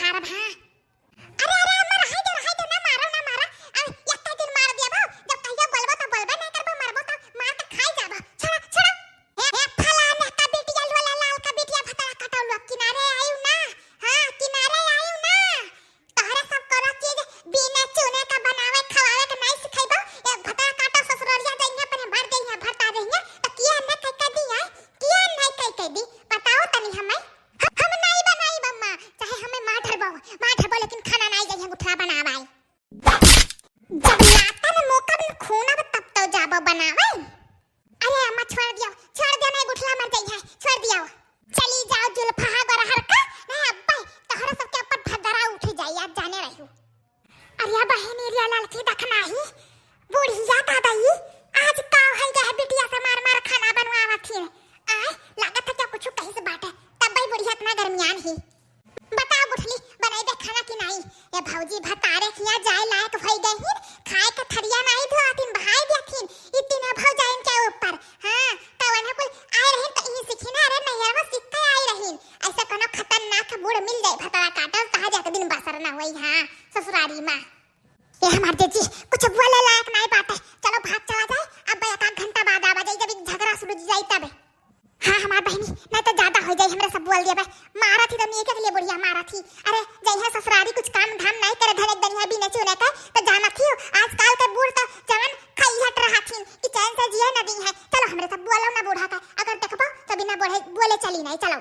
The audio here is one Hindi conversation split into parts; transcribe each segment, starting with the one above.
मारब। हाँ अरे अरे मार हाय दे ना मारा अब एकटा दिन मार दिया जब कहिया बोलबो त बोलबे नहीं करबो मारबो त मार त खाई जाबो। छोड़ा छोड़ा ए फलाना का बेटिया वाला लाल का बेटिया भतरा कटौलो किनारे आयु ना। हां किनारे आयु ना। तोहरा सब करो चीज बिना चुने का बनावे खवावे के नहीं सिखाइबो। ए भतरा काटो ससुररिया जइया पर भर देइया भरता देइया त किया न कह दी है किया नहीं कह दी बताओ तनी हमें। हम नहीं बनाई बम्मा चाहे हमें मार धरबो लेकिन खाना नहीं जइया गुठरा बनावाई। जब लाता ने मौका में खून अब तब तो जाबो बनावे। अरे अम्मा छोड़ दियो नहीं गुठला मर जइया छोड़ दियो। चली जाओ जुल्फा गोरहर का नहीं अब्बा तोहरा सबके ऊपर भदरा उठ जाई आप जाने रहियो। अरे बहन एरिया लाल की दखना ही बुढ़िया दादाई आज का है गया बिटिया से मार मार खाना बनवावा थी। आय लागत है क्या कुछ कहीं से बाटे तब भाई बुढ़िया इतना गर्मियान ही। बताओ गुठली बनाई दे खाना कि नहीं। ये भौजी भतारे किया जाए लायक भई गई ही खाए का थरिया नहीं धोआतीन भाई देथिन इतने भौ जाइन के ऊपर। हां तवन कुल आए रहिन त ई सिखिना रे नहीं है सिक्का आए रहिन ऐसा कोनो खतरनाक बूढ़ मिल जाए भतरा काटल कहा जाके दिन बसर ना होई। हां ससुरारी मां ये हमार देजी कुछ बोले लायक नहीं बाटे। चलो भाग चला जाए अब एक घंटा बाद आवा जाई जब झगड़ा शुरू जाई तब। हाँ हमार बहनी नहीं तो ज्यादा हो जाए हमरा सब बोल दिया भाई मारा थी तो मैं के लिए बुढ़िया मारा थी। अरे जई है ससुरारी कुछ काम धाम नहीं करे धरे दनिया भी न चुने का तो जाना थी आजकल के बूढ़ तो जवन खाई हट रहा थी कि चैन से जिए न दी है। चलो हमरे सब बोलो ना बूढ़ा का अगर देखबो तो बिना बोले चली नहीं। चलो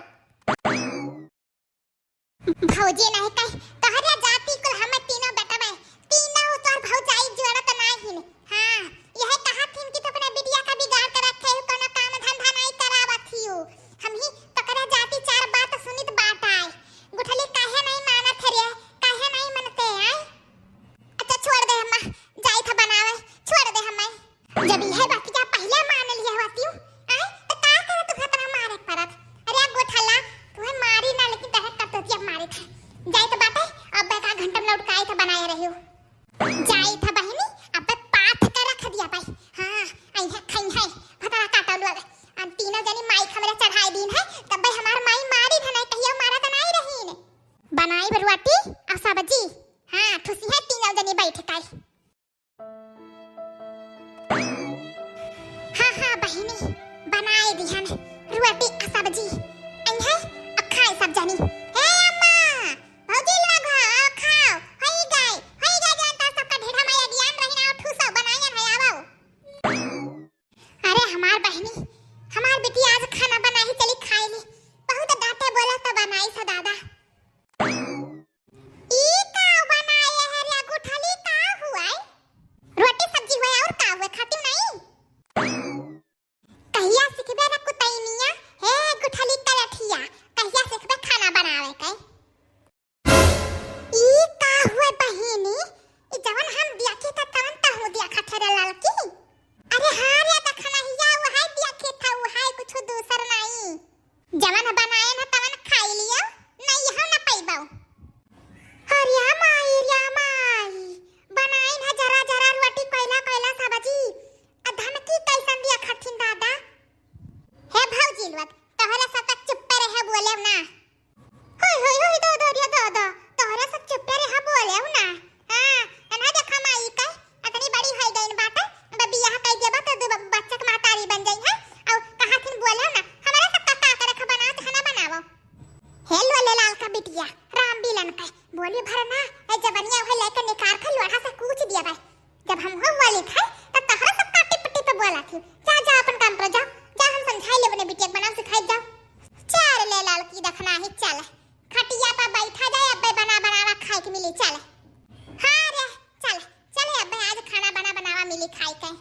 भौजी नहीं कह तोहरे जाति कुल हम तीनों बेटा बे तीनों तोर भौजाई जोड़त नहीं। हां यह कहा थी कि तो अपने बिटिया का बिगाड़ कर रखे हो कोनो काम धंधा नहीं करावत हियो। हम ही तकरा जाति चार बात सुनित बात आए गुठली काहे नहीं मानत रे काहे नहीं मनते आए। अच्छा छोड़ दे अम्मा जाई था बनावे छोड़ दे हमें जब यह बात क्या पहले मान लिया होती आए तो का करे तू खतरा मारे परत। अरे गोठला तुम्हें मारी ना लेकिन तहे कतोतिया मारी था जाई तो बाटे अब का घंटा में लौट काई था बनाए रहियो। जाई था बहनी अब पाथ कर रख दिया भाई। हां आई है खई है भतरा काटलू अब तीनों जनी माई हमरे चढ़ाई दिन है तब भाई हमार माई मारी था नहीं कहियो मारा तो नहीं रहीन बनाई बरुआटी और सब्जी। हां खुशी है तीनों जनी बैठ कर। हां बहनी बनाई दिहन रुआटी और सब्जी आई है खाए सब जनी। हे अम्मा भौजी लोग आओ खाओ हई गई जानता सबका ढेढ़ा माया ज्ञान रहिना और ठूसा बनायन है आवो। अरे हमार बहनी हमार बेटी आज खाना बनाई चली खाई ली बहुत डांटे बोला तो बनाई सा दादा। ई का बनाए है रे गुठली का हुआ रोटी सब्जी हुआ और का हुआ खाती नहीं कहिया सिखबे रे कुतैनिया। हे गुठली तरठिया कहिया सिखबे खाना बनावे के। ई का हुआ बहिनी ई जवन हम देखे त तवन त हो दिया खठरे लाल की। अरे हां रे त खाना हिया वो है देखे था वो है कुछ दूसर नहीं जवन बनाए न तवन खाई लियो नहीं हम न पैबो। अरे माई बनाई न जरा जरा रोटी कोइला सब्जी अधन की कैसन दिया खठिन दादा। हे भौजी लोग तोहरा सब तक चुप रहे बोले ना। होय दो तोहरा सब चुप रहे बोले ना। हां एना देखा माई का इतनी बड़ी हो गई बात अब बियाह कई देबा तो बच्चा के मातारी बन जाई है और कहा थिन बोले ना हमारा सब का रख बनाओ खाना बनाओ। हे लोले लाल का बिटिया राम बिलन का बोली भरना ए जवनिया हो लेके निकाल के लोहा से कूच दिया भाई जब हम हो वाली थे तो तोहरा सब काटी पट्टी पे बोला थी जा अपन काम पर जा हम समझाई ले अपने बिटिया बनाओ सिखाई जाओ। चार ले लाल की दखना ही चल खटिया पर बैठा जाए अब बनावा खाए के मिली चल। हां रे चल अब आज खाना बनावा मिली खाए के।